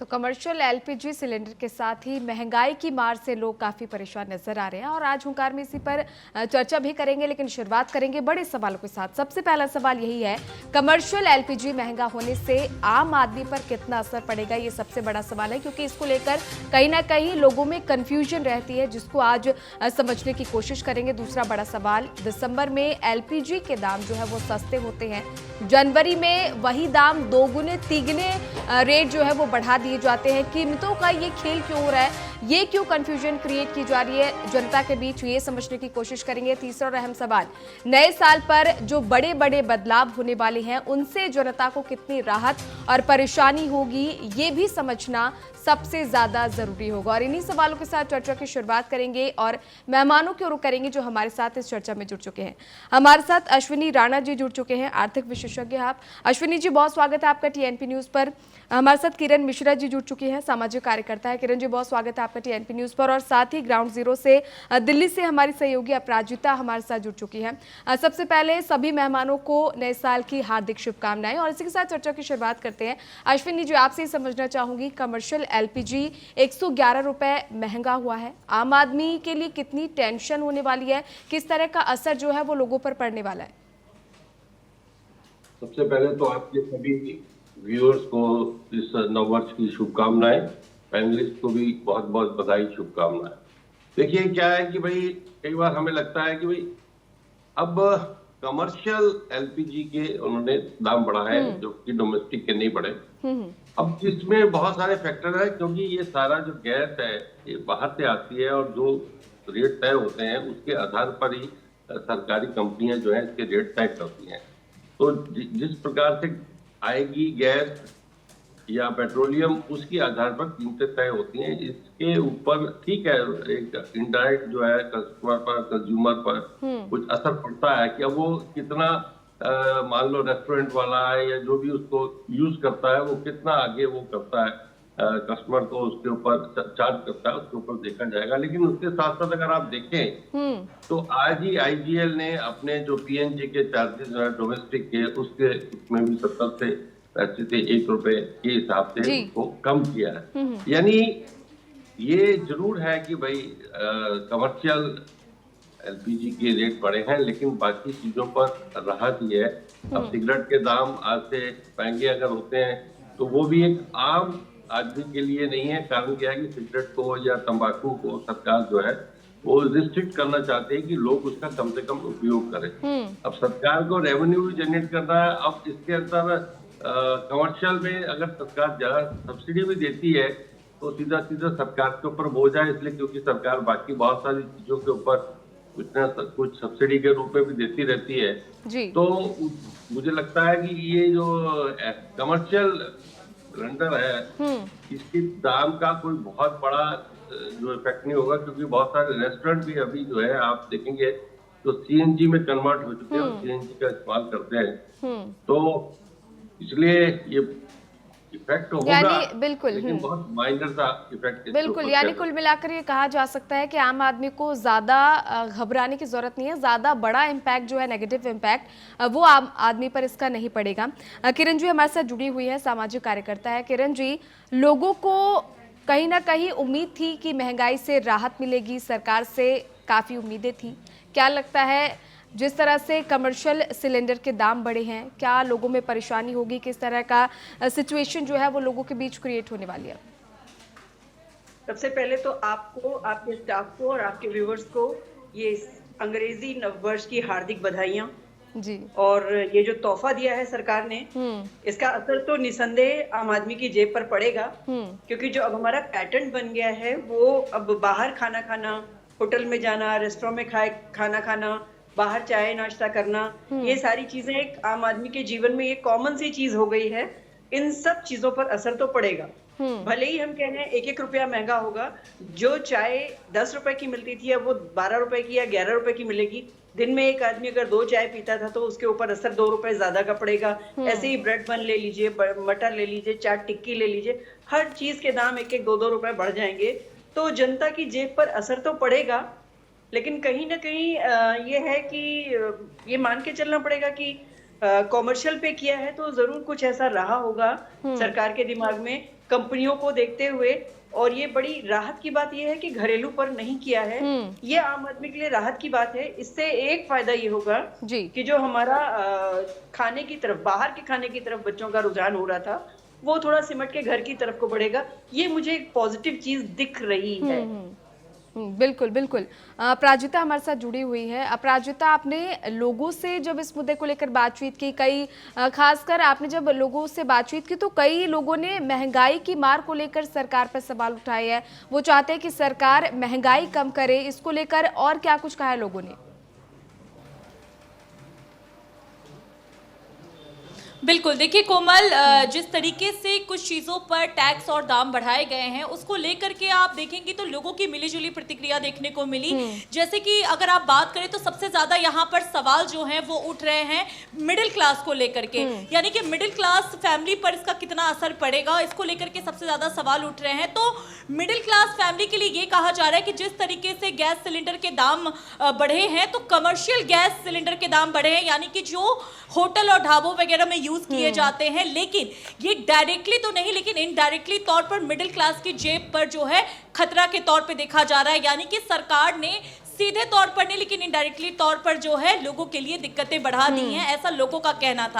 तो commercial LPG cylinder के साथ ही महंगाई की मार से लोग काफी परेशान नजर आ रहे हैं और आज हुंकार में इसी पर चर्चा भी करेंगे, लेकिन शुरुआत करेंगे बड़े सवालों के साथ। सबसे पहला सवाल यही है, कमर्शियल एलपीजी महंगा होने से आम आदमी पर कितना असर पड़ेगा, ये सबसे बड़ा सवाल है, क्योंकि इसको लेकर कहीं ना कहीं लोगों में कंफ्यूजन रहती है, जिसको आज समझने की कोशिश करेंगे। दूसरा बड़ा सवाल, दिसंबर में एलपीजी के दाम जो है वो सस्ते होते हैं, जनवरी में वही दाम दोगुने तिगुने रेट जो है वो बढ़ा दिए जाते हैं। कीमतों का ये खेल क्यों हो रहा है, ये क्यों कंफ्यूजन क्रिएट की जा रही है जनता के बीच, ये समझने की कोशिश करेंगे। तीसरा और अहम सवाल, नए साल पर जो बड़े बड़े बदलाव होने वाले हैं उनसे जनता को कितनी राहत और परेशानी होगी, ये भी समझना सबसे ज्यादा जरूरी होगा। और इन्हीं सवालों के साथ चर्चा की शुरुआत करेंगे और मेहमानों की ओर करेंगे जो हमारे साथ इस चर्चा में जुड़ चुके हैं। हमारे साथ अश्विनी राणा जी जुड़ चुके हैं, आर्थिक विशेषज्ञ आप। अश्विनी जी, बहुत स्वागत है आपका टीएनपी न्यूज पर। हमारे साथ किरण मिश्रा जी जुड़ चुकी हैं, सामाजिक कार्यकर्ता है। किरण जी, बहुत स्वागत है आपका टीएनपी न्यूज पर। और साथ ही ग्राउंड जीरो से दिल्ली से हमारी सहयोगी अपराजिता हमारे साथ जुड़ चुकी है। सबसे पहले सभी मेहमानों को नए साल की हार्दिक शुभकामनाएं और इसी के साथ चर्चा की शुरुआत करते हैं। अश्विनी जी, आपसे समझना चाहूंगी, कमर्शियल एलपीजी 111 रुपए महंगा हुआ है, आम आदमी के लिए कितनी टेंशन होने वाली है, किस तरह का असर जो है वो लोगों पर पड़ने वाला है? सबसे पहले तो आपके सभी व्यूअर्स को इस नववर्ष की शुभकामनाएं, पैनलिस्ट को भी बहुत बहुत बधाई, शुभकामनाएं। देखिए क्या है कि भाई कई बार हमें लगता है कि भाई अब कमर्शियल एलपीजी के उन्होंने दाम बढ़ाए जो कि डोमेस्टिक के नहीं बढ़े। अब इसमें बहुत सारे फैक्टर है, क्योंकि ये सारा जो गैस है ये बाहर से आती है और जो रेट तय होते हैं उसके आधार पर ही सरकारी कंपनियां जो है इसके रेट तय करती हैं। तो जिस प्रकार से आएगी गैस या पेट्रोलियम, उसके आधार पर कीमतें तय होती हैं। इसके ऊपर ठीक है, एक इनडायरेक्ट जो है कस्टमर पर, कंज्यूमर पर कुछ असर पड़ता है कि अब वो कितना मान लो रेस्टोरेंट वाला है या जो भी उसको यूज करता है वो कितना आगे वो करता है, कस्टमर को उसके ऊपर चार्ज करता है, उसके ऊपर देखा जाएगा। लेकिन उसके साथ साथ अगर आप देखें तो आज ही आईजीएल ने अपने जो पीएनजी के चार्जेस जो है डोमेस्टिक के, उसके उसमें भी 70 से पैसे से 1 रुपए के हिसाब से उसको कम किया है। यानी ये जरूर है कि भाई कमर्शियल एलपीजी के रेट बढ़े हैं, लेकिन बाकी चीजों पर राहत ही है। अब सिगरेट के दाम आज से महंगे अगर होते हैं तो वो भी एक आम आदमी के लिए नहीं है। कारण क्या है कि सिगरेट को या तंबाकू को सरकार जो है वो रिस्ट्रिक्ट करना चाहते हैं कि लोग उसका कम से कम उपयोग करें। अब सरकार को रेवेन्यू भी जनरेट करना है। अब इसके अंदर कमर्शियल में अगर सरकार ज्यादा सब्सिडी भी देती है तो सीधा सीधा सरकार के ऊपर बोझ है, इसलिए क्योंकि सरकार बाकी बहुत सारी चीजों के ऊपर कुछ न कुछ सब्सिडी के रूप में भी देती रहती है जी। तो मुझे लगता है कि ये जो कमर्शियल सिलेंडर है इसके दाम का कोई बहुत बड़ा जो इफेक्ट नहीं होगा, क्योंकि बहुत सारे रेस्टोरेंट भी अभी जो है आप देखेंगे तो सीएनजी में कन्वर्ट हो चुके हैं और सीएनजी का इस्तेमाल करते हैं। तो इसलिए ये इफेक्ट होगा, बिल्कुल, लेकिन बहुत माइनर सा इफेक्ट। बिल्कुल, यानी कुल मिलाकर ये कहा जा सकता है कि आम आदमी को ज्यादा घबराने की जरूरत नहीं है, ज्यादा बड़ा इम्पैक्ट जो है, नेगेटिव इम्पैक्ट वो आम आदमी पर इसका नहीं पड़ेगा। किरण जी हमारे साथ जुड़ी हुई है, सामाजिक कार्यकर्ता है। किरण जी, लोगों को कहीं ना कहीं उम्मीद थी कि महंगाई से राहत मिलेगी, सरकार से काफी उम्मीदें थी। क्या लगता है जिस तरह से कमर्शियल सिलेंडर के दाम बढ़े हैं, क्या लोगों में परेशानी होगी, किस तरह का सिचुएशन जो है वो लोगों के बीच क्रिएट होने वाली है? सबसे पहले तो आपको, आपके स्टाफ को और आपके व्यूअर्स को ये अंग्रेजी नववर्ष की हार्दिक बधाइयां जी। और ये जो तोहफा दिया है सरकार ने, इसका असर तो निसंदेह आम आदमी की जेब पर पड़ेगा, क्योंकि जो अब हमारा पैटर्न बन गया है वो अब बाहर खाना खाना, होटल में जाना, रेस्टोरेंट में खाना खाना, बाहर चाय नाश्ता करना, ये सारी चीजें एक आम आदमी के जीवन में ये कॉमन सी चीज हो गई है। इन सब चीजों पर असर तो पड़ेगा। भले ही हम कह रहे हैं 1-1 रुपया महंगा होगा, जो चाय 10 रुपए की मिलती थी अब वो 12 रुपए की या 11 रुपए की मिलेगी। दिन में एक आदमी अगर 2 चाय पीता था तो उसके ऊपर असर 2 रुपए ज्यादा का पड़ेगा। ऐसे ही ब्रेड बन ले लीजिए, मटर ले लीजिए, चाट टिक्की ले लीजिए, हर चीज के दाम 1-1, 2-2 रुपए बढ़ जाएंगे। तो जनता की जेब पर असर तो पड़ेगा, लेकिन कहीं ना कहीं ये है कि ये मान के चलना पड़ेगा कि कॉमर्शियल पे किया है तो जरूर कुछ ऐसा रहा होगा सरकार के दिमाग में कंपनियों को देखते हुए, और ये बड़ी राहत की बात ये है कि घरेलू पर नहीं किया है। ये आम आदमी के लिए राहत की बात है। इससे एक फायदा ये होगा कि जो हमारा खाने की तरफ, बाहर के खाने की तरफ बच्चों का रुझान हो रहा था, वो थोड़ा सिमट के घर की तरफ को बढ़ेगा। ये मुझे एक पॉजिटिव चीज दिख रही है। बिल्कुल बिल्कुल। अपराजिता हमारे साथ जुड़ी हुई है। अपराजिता, आपने लोगों से जब इस मुद्दे को लेकर बातचीत की, कई खासकर आपने जब लोगों से बातचीत की तो कई लोगों ने महंगाई की मार को लेकर सरकार पर सवाल उठाए हैं। वो चाहते हैं कि सरकार महंगाई कम करे। इसको लेकर और क्या कुछ कहा है लोगों ने? बिल्कुल, देखिए कोमल, जिस तरीके से कुछ चीज़ों पर टैक्स और दाम बढ़ाए गए हैं उसको लेकर के आप देखेंगे तो लोगों की मिलीजुली प्रतिक्रिया देखने को मिली। जैसे कि अगर आप बात करें तो सबसे ज़्यादा यहाँ पर सवाल जो हैं वो उठ रहे हैं मिडिल क्लास को लेकर के, यानी कि मिडिल क्लास फैमिली पर इसका कितना असर पड़ेगा, इसको लेकर के सबसे ज़्यादा सवाल उठ रहे हैं। तो मिडिल क्लास फैमिली के लिए ये कहा जा रहा है कि जिस तरीके से गैस सिलेंडर के दाम बढ़े हैं तो कमर्शियल गैस सिलेंडर के दाम बढ़े हैं, यानी कि जो होटल और ढाबों वगैरह में यूज किए जाते हैं, लेकिन ये डायरेक्टली तो नहीं लेकिन इनडायरेक्टली तौर पर मिडिल क्लास की जेब पर जो है खतरा के तौर पे देखा जा रहा है। यानी कि सरकार ने सीधे तौर पर नहीं लेकिन इनडायरेक्टली तौर पर जो है लोगों के लिए दिक्कतें बढ़ा दी हैं, ऐसा लोगों का कहना था।